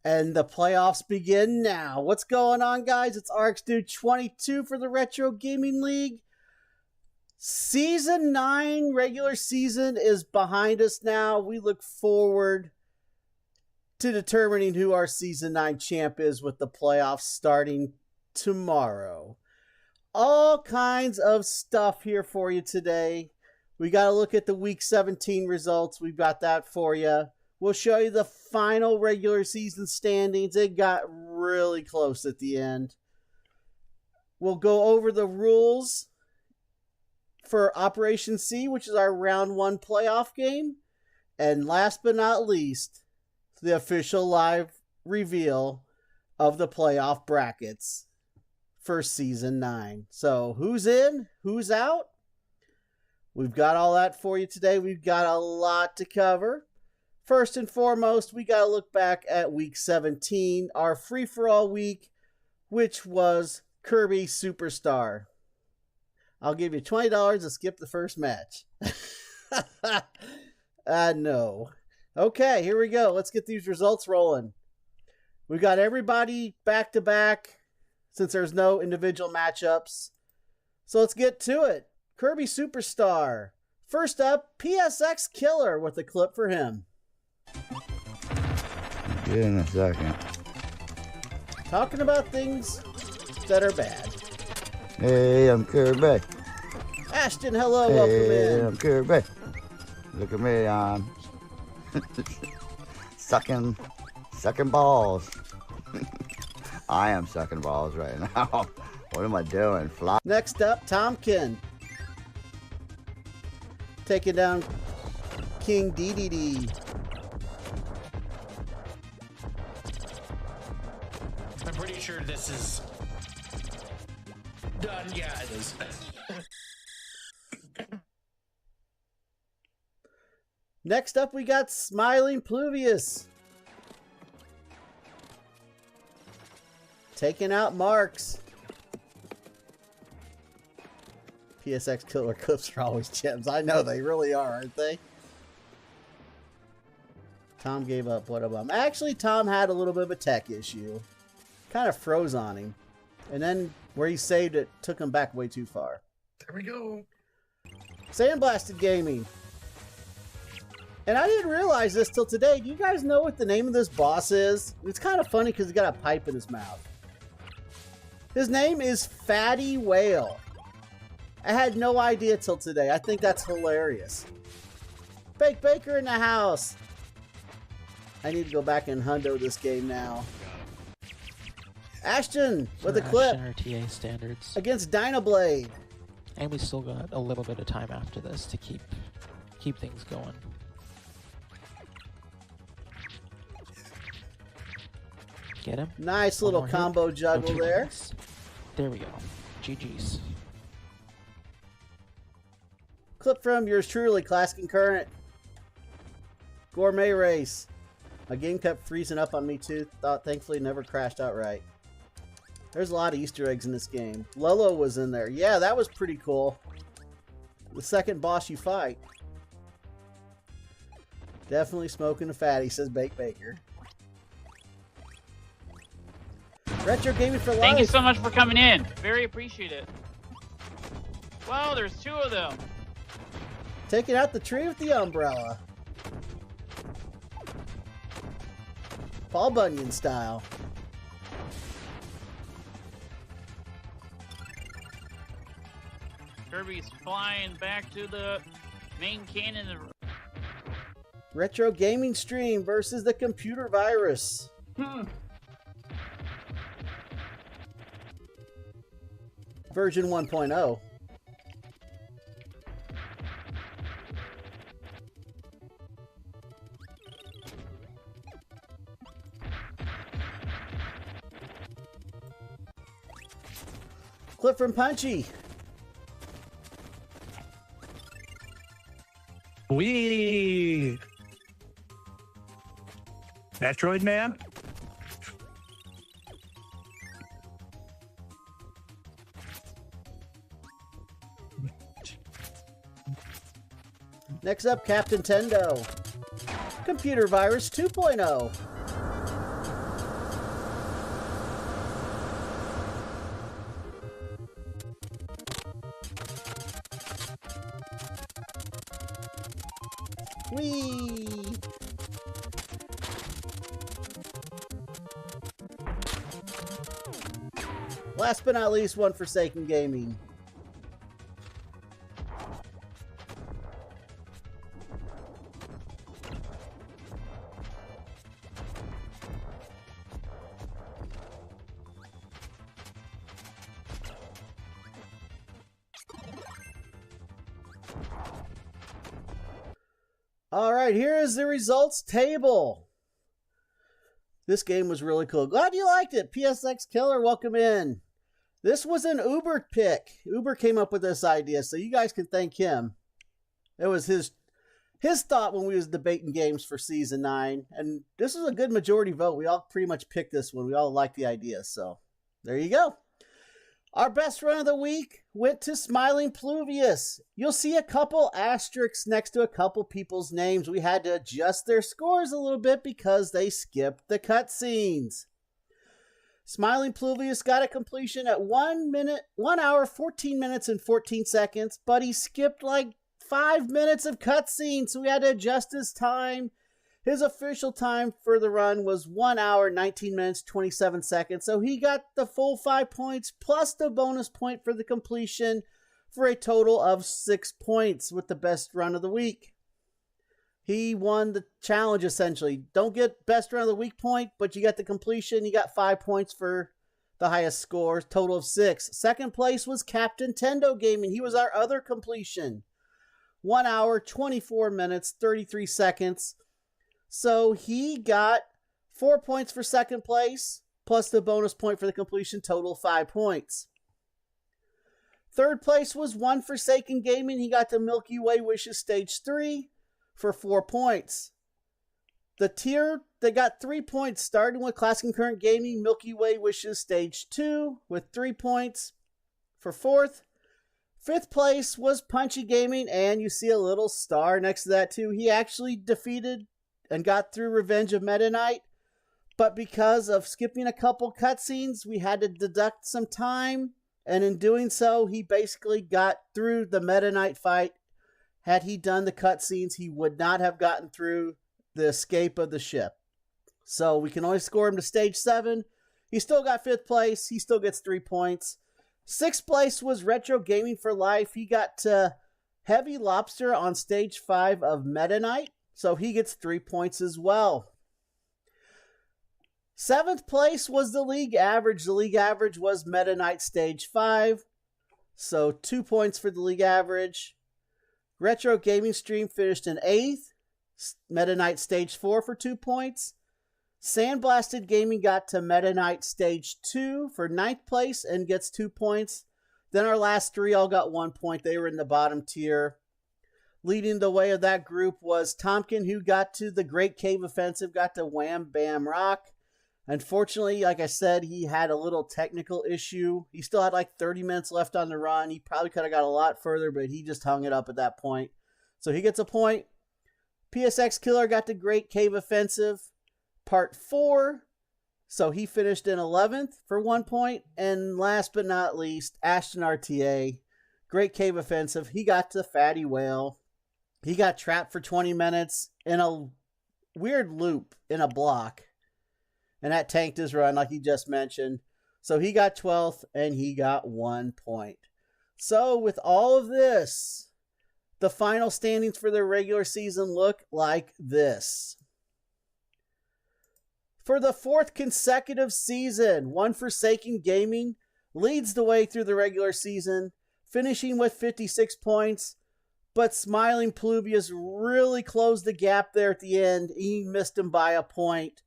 And the playoffs begin now. What's going on, guys? It's RxDude22 for the Retro Gaming League. Season 9 regular season is behind us now. We look forward to determining who our Season 9 champ is with the playoffs starting tomorrow. All kinds of stuff here for you today. We got to look at the Week 17 results. We've got that for you. We'll show you the final regular season standings. It got really close at the end. We'll go over the rules for Operation C, which is our round 1 playoff game. And last but not least, the official live reveal of the playoff brackets for Season 9. So who's in? Who's out? We've got all that for you today. We've got a lot to cover. First and foremost, we got to look back at Week 17, our free-for-all week, which was Kirby Superstar. I'll give you $20 to skip the first match. No. Okay, here we go. Let's get these results rolling. We got everybody back-to-back since there's no individual matchups. So let's get to it. Kirby Superstar. First up, PSX Killer with a clip for him. Get in a second. Talking about things that are bad. Hey, I'm Kirby. Ashton, hello, hey, welcome in. I'm Kirby. Look at me, I'm sucking Sucking balls. I am sucking balls right now. What am I doing? Fly. Next up, Tomkin. Taking down King DDD. I'm pretty sure this is done. Yeah, it is. Next up, we got Smiling Pluvius. Taking out Marks. PSX killer clips are always gems. I know they really are, aren't they? Tom gave up. What about him? Actually, Tom had a little bit of a tech issue. Kind of froze on him. And then where he saved it, took him back way too far. There we go. Sandblasted Gaming. And I didn't realize this till today. Do you guys know what the name of this boss is? It's kind of funny because he's got a pipe in his mouth. His name is Fatty Whale. I had no idea till today. I think that's hilarious. Fake Baker in the house. I need to go back and hundo this game now. Ashton with a clip RTA standards. against Dynablade. And we still got a little bit of time after this to keep things going. Get him. Nice One little more hit. combo Go juggle to the there. next. There we go. GG's. Clip from yours truly, Classic Concurrent. Gourmet Race. My game kept freezing up on me too. Thought thankfully never crashed outright. There's a lot of Easter eggs in this game. Lolo was in there. Yeah, that was pretty cool. The second boss you fight. Definitely smoking a fatty, says Bake Baker. Retro Gaming for Life. Thank you so much for coming in. Very appreciated. Wow, there's two of them. Taking out the tree with the umbrella. Paul Bunyan style. Kirby's flying back to the main cannon. Retro Gaming Stream versus the Computer Virus. Version 1.0. Clip from Punchy. Wee! Metroid Man? Next up, Captain Tendo. Computer Virus 2.0. Whee! Last but not least, one Forsaken Gaming. All right, here is the results table. This game was really cool. Glad you liked it. PSX Killer, welcome in. This was an Uber pick. Uber came up with this idea, so you guys can thank him. It was his thought when we was debating games for Season 9, and this was a good majority vote. We all pretty much picked this one. We all liked the idea, so there you go. Our best run of the week went to Smiling Pluvius. You'll see a couple asterisks next to a couple people's names. We had to adjust their scores a little bit because they skipped the cutscenes. Smiling Pluvius got a completion at 1 hour, 14 minutes, and 14 seconds, but he skipped like 5 minutes of cutscenes, so we had to adjust his time. His official time for the run was 1 hour, 19 minutes, 27 seconds. So he got the full 5 points plus the bonus point for the completion for a total of 6 points with the best run of the week. He won the challenge, essentially. Don't get best round of the week point, but you got the completion. You got 5 points for the highest score, total of 6. Second place was Captain Tendo Gaming. He was our other completion. 1 hour, 24 minutes, 33 seconds. So he got 4 points for second place, plus the bonus point for the completion, total 5 points. Third place was One Forsaken Gaming. He got the Milky Way Wishes Stage 3 for 4 points. The tier, they got 3 points, starting with Classic Concurrent Gaming, Milky Way Wishes Stage 2 with 3 points for fourth. Fifth place was Punchy Gaming, and you see a little star next to that too. He actually defeated and got through Revenge of Meta Knight, but because of skipping a couple cutscenes, we had to deduct some time, and in doing so, he basically got through the Meta Knight fight. Had he done the cutscenes, he would not have gotten through the escape of the ship. So we can only score him to stage 7. He still got 5th place. He still gets 3 points. 6th place was Retro Gaming for Life. He got Heavy Lobster on stage 5 of Meta Knight. So he gets 3 points as well. 7th place was the league average. The league average was Meta Knight stage 5. So 2 points for the league average. Retro Gaming Stream finished in 8th. Meta Knight stage 4 for 2 points. Sandblasted Gaming got to Meta Knight stage 2 for 9th place and gets 2 points. Then our last 3 all got 1 point. They were in the bottom tier. Leading the way of that group was Tompkin, who got to the Great Cave Offensive, got to Wham Bam Rock. Unfortunately, like I said, he had a little technical issue. He still had like 30 minutes left on the run. He probably could have got a lot further, but he just hung it up at that point. So he gets a point. PSX Killer got the Great Cave Offensive Part 4. So he finished in 11th for 1 point. And last but not least, Ashton RTA, Great Cave Offensive. He got to Fatty Whale. He got trapped for 20 minutes in a weird loop in a block. And that tanked his run like he just mentioned. So he got 12th and he got 1 point. So with all of this, the final standings for the regular season look like this. For the 4th consecutive season, One Forsaken Gaming leads the way through the regular season, finishing with 56 points. But Smiling Pluvius really closed the gap there at the end. He missed him by a point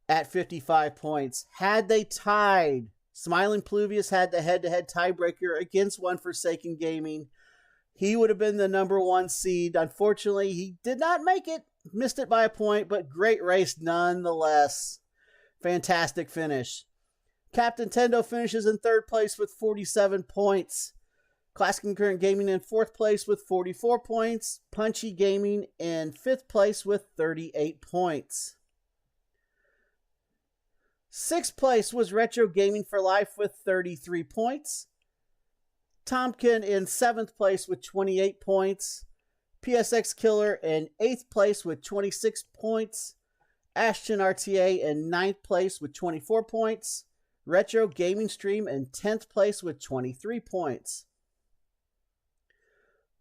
at 55 points. Had they tied, Smiling Pluvius had the head-to-head tiebreaker against One Forsaken Gaming. He would have been the number 1 seed. Unfortunately, he did not make it. Missed it by a point, but great race nonetheless. Fantastic finish. Captain Tendo finishes in 3rd place with 47 points. Classic Concurrent Gaming in 4th place with 44 points. Punchy Gaming in 5th place with 38 points. 6th place was Retro Gaming for Life with 33 points. Tompkin in 7th place with 28 points. PSX Killer in 8th place with 26 points. Ashton RTA in 9th place with 24 points. Retro Gaming Stream in 10th place with 23 points.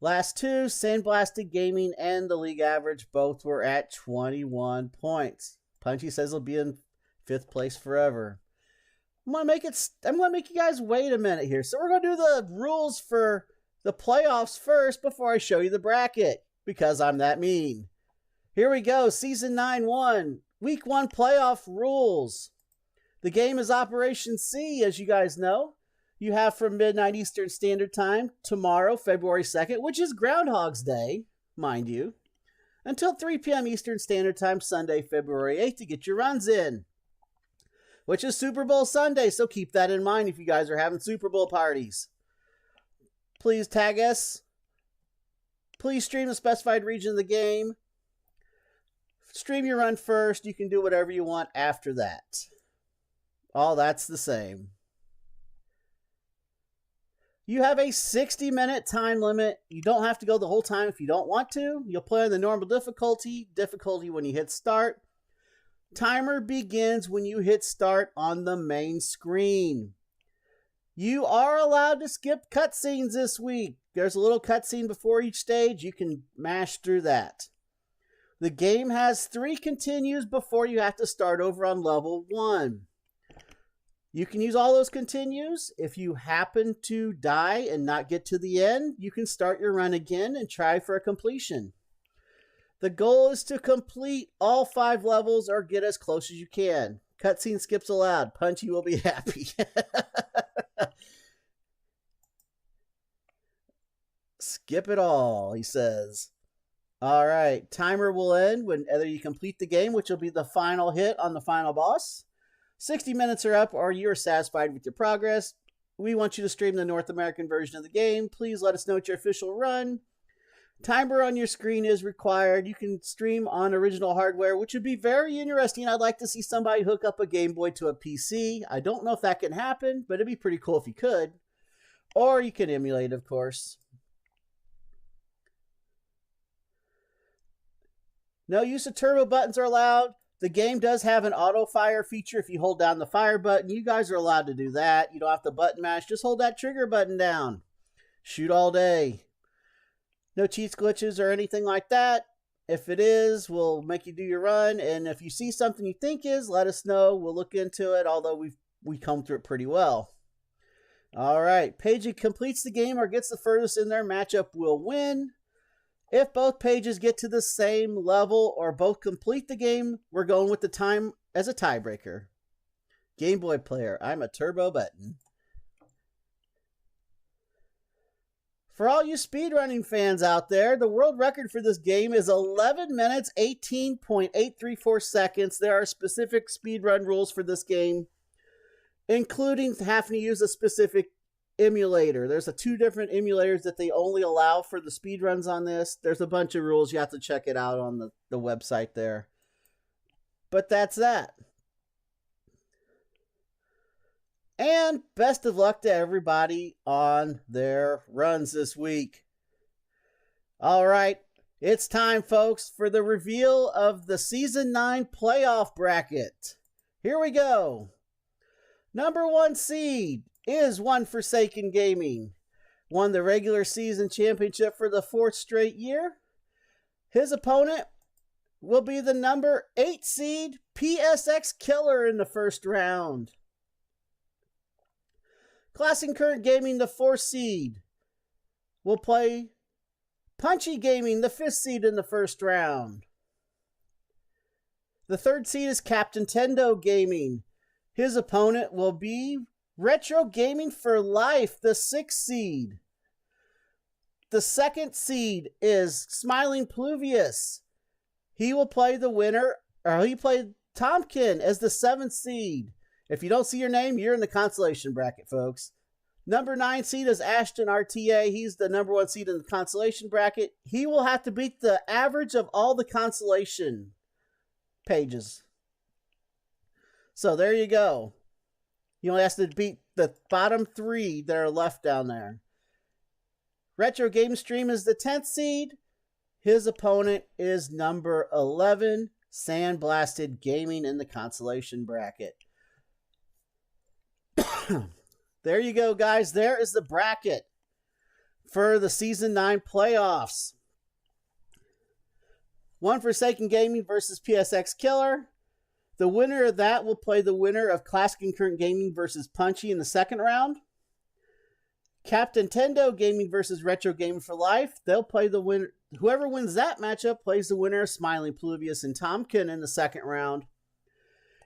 Last two, Sandblasted Gaming and the league average both were at 21 points. Punchy says he'll be in 5th place forever. I'm gonna make you guys wait a minute here. So we're gonna do the rules for the playoffs first before I show you the bracket, because I'm that mean. Here we go. Season 9-1, Week 1 playoff rules. The game is Operation C, as you guys know. You have from midnight Eastern Standard Time tomorrow, February 2nd, which is Groundhog's Day, mind you, until 3 p.m. Eastern Standard Time, Sunday, February 8th, to get your runs in, which is Super Bowl Sunday, so keep that in mind if you guys are having Super Bowl parties. Please tag us. Please stream the specified region of the game. Stream your run first. You can do whatever you want after that. All that's the same. You have a 60-minute time limit. You don't have to go the whole time if you don't want to. You'll play on the normal difficulty when you hit start. Timer begins when you hit start on the main screen. You are allowed to skip cutscenes this week. There's a little cutscene before each stage. You can mash through that. The game has 3 continues before you have to start over on level 1. You can use all those continues. If you happen to die and not get to the end, you can start your run again and try for a completion. The goal is to complete all 5 levels or get as close as you can. Cutscene skips allowed. Punchy will be happy. Skip it all, he says. All right. Timer will end whenever you complete the game, which will be the final hit on the final boss. 60 minutes are up, or you are satisfied with your progress. We want you to stream the North American version of the game. Please let us know at your official run. Timer on your screen is required. You can stream on original hardware, which would be very interesting. I'd like to see somebody hook up a Game Boy to a PC. I don't know if that can happen, but it'd be pretty cool if you could. Or you can emulate, of course. No use of turbo buttons are allowed. The game does have an auto fire feature if you hold down the fire button. You guys are allowed to do that. You don't have to button mash. Just hold that trigger button down. Shoot all day. No cheats, glitches, or anything like that. If it is, we'll make you do your run. And if you see something you think is, let us know. We'll look into it, although we come through it pretty well. All right. Page that completes the game or gets the furthest in their matchup will win. If both pages get to the same level or both complete the game, we're going with the time as a tiebreaker. Game Boy player, I'm a turbo button. For all you speedrunning fans out there, the world record for this game is 11 minutes, 18.834 seconds. There are specific speedrun rules for this game, including having to use a specific emulator. There's 2 different emulators that they only allow for the speedruns on this. There's a bunch of rules. You have to check it out on the website there. But that's that. And best of luck to everybody on their runs this week. All right, it's time, folks, for the reveal of the Season 9 playoff bracket. Here we go. Number 1 seed is One Forsaken Gaming. Won the regular season championship for the 4th straight year. His opponent will be the number 8 seed PSX Killer in the first round. Classic Current Gaming, the 4th seed, will play Punchy Gaming, the 5th seed in the first round. The 3rd seed is Captain Tendo Gaming. His opponent will be Retro Gaming for Life, the 6th seed. The 2nd seed is Smiling Pluvius. He will play the winner, or he played Tomkin as the 7th seed. If you don't see your name, you're in the consolation bracket, folks. Number 9 seed is Ashton RTA. He's the number 1 seed in the consolation bracket. He will have to beat the average of all the consolation pages. So there you go. He only has to beat the bottom 3 that are left down there. Retro Game Stream is the 10th seed. His opponent is number 11, Sandblasted Gaming in the consolation bracket. There you go, guys. There is the bracket for the Season 9 playoffs. One Forsaken Gaming versus PSX Killer. The winner of that will play the winner of Classic and Current Gaming versus Punchy in the 2nd round. Captain Tendo Gaming versus Retro Gaming for Life. They'll play the winner. Whoever wins that matchup plays the winner of Smiling Pluvius and Tomkin in the 2nd round.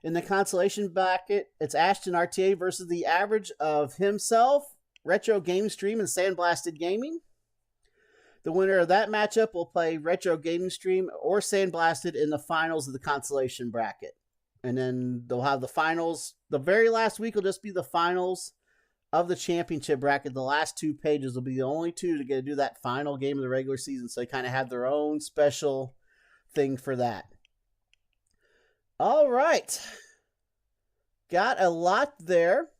In the consolation bracket, it's Ashton RTA versus the average of himself, Retro Game Stream, and Sandblasted Gaming. The winner of that matchup will play Retro Gaming Stream or Sandblasted in the finals of the consolation bracket. And then they'll have the finals. The very last week will just be the finals of the championship bracket. The last 2 pages will be the only 2 to get to do that final game of the regular season. So they kind of have their own special thing for that. All right. Got a lot there.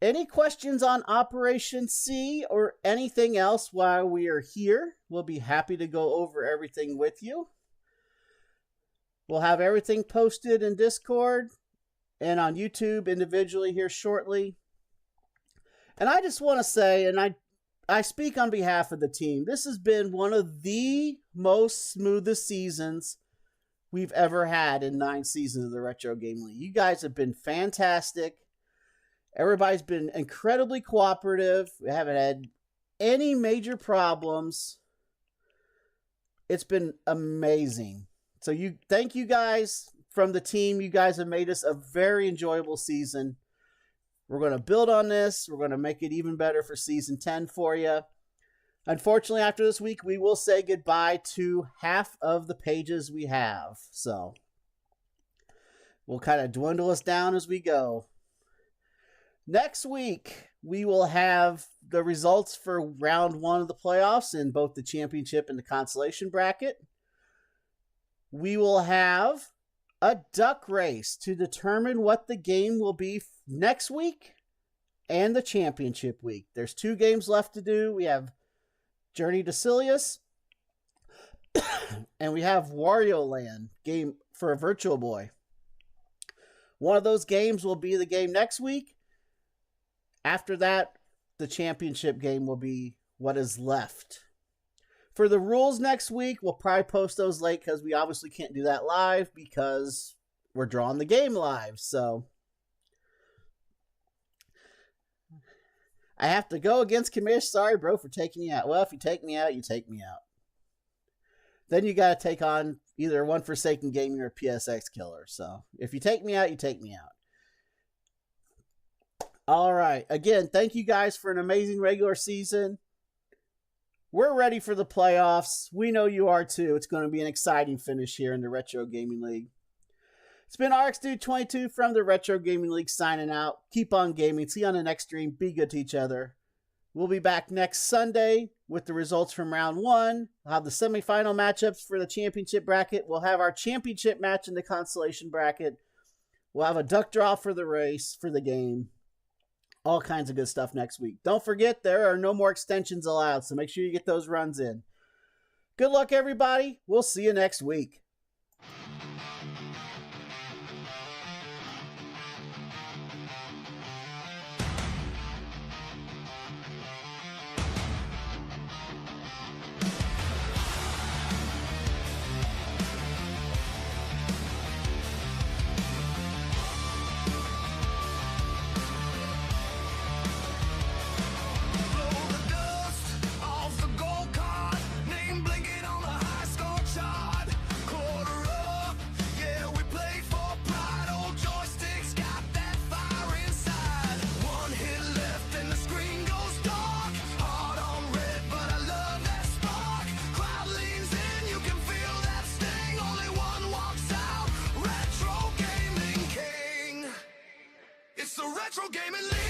Any questions on Operation C or anything else while we are here? We'll be happy to go over everything with you. We'll have everything posted in Discord and on YouTube individually here shortly. And I just want to say, and I speak on behalf of the team, this has been one of the most smoothest seasons we've ever had in 9 seasons of the Retro Game League. You guys have been fantastic. Everybody's been incredibly cooperative. We haven't had any major problems. It's been amazing. So thank you guys from the team. You guys have made us a very enjoyable season. We're going to build on this. We're going to make it even better for Season 10 for you. Unfortunately, after this week, we will say goodbye to half of the pages we have. So we'll kind of dwindle us down as we go. Next week, we will have the results for round 1 of the playoffs in both the championship and the consolation bracket. We will have a duck race to determine what the game will be next week and the championship week. There's 2 games left to do. We have Journey to Silius and we have Wario Land game for a Virtual Boy. One of those games will be the game next week. After that, the championship game will be what is left. For the rules next week, we'll probably post those late because we obviously can't do that live because we're drawing the game live. So I have to go against Kamish. Sorry, bro, for taking you out. Well, if you take me out, you take me out. Then you got to take on either One Forsaken Gaming or PSX Killer. So if you take me out, you take me out. All right. Again, thank you guys for an amazing regular season. We're ready for the playoffs. We know you are too. It's going to be an exciting finish here in the Retro Gaming League. It's been RxDude22 from the Retro Gaming League signing out. Keep on gaming. See you on the next stream. Be good to each other. We'll be back next Sunday with the results from round 1. We'll have the semifinal matchups for the championship bracket. We'll have our championship match in the consolation bracket. We'll have a duck draw for the race, for the game. All kinds of good stuff next week. Don't forget, there are no more extensions allowed, so make sure you get those runs in. Good luck, everybody. We'll see you next week. Retro Gaming League.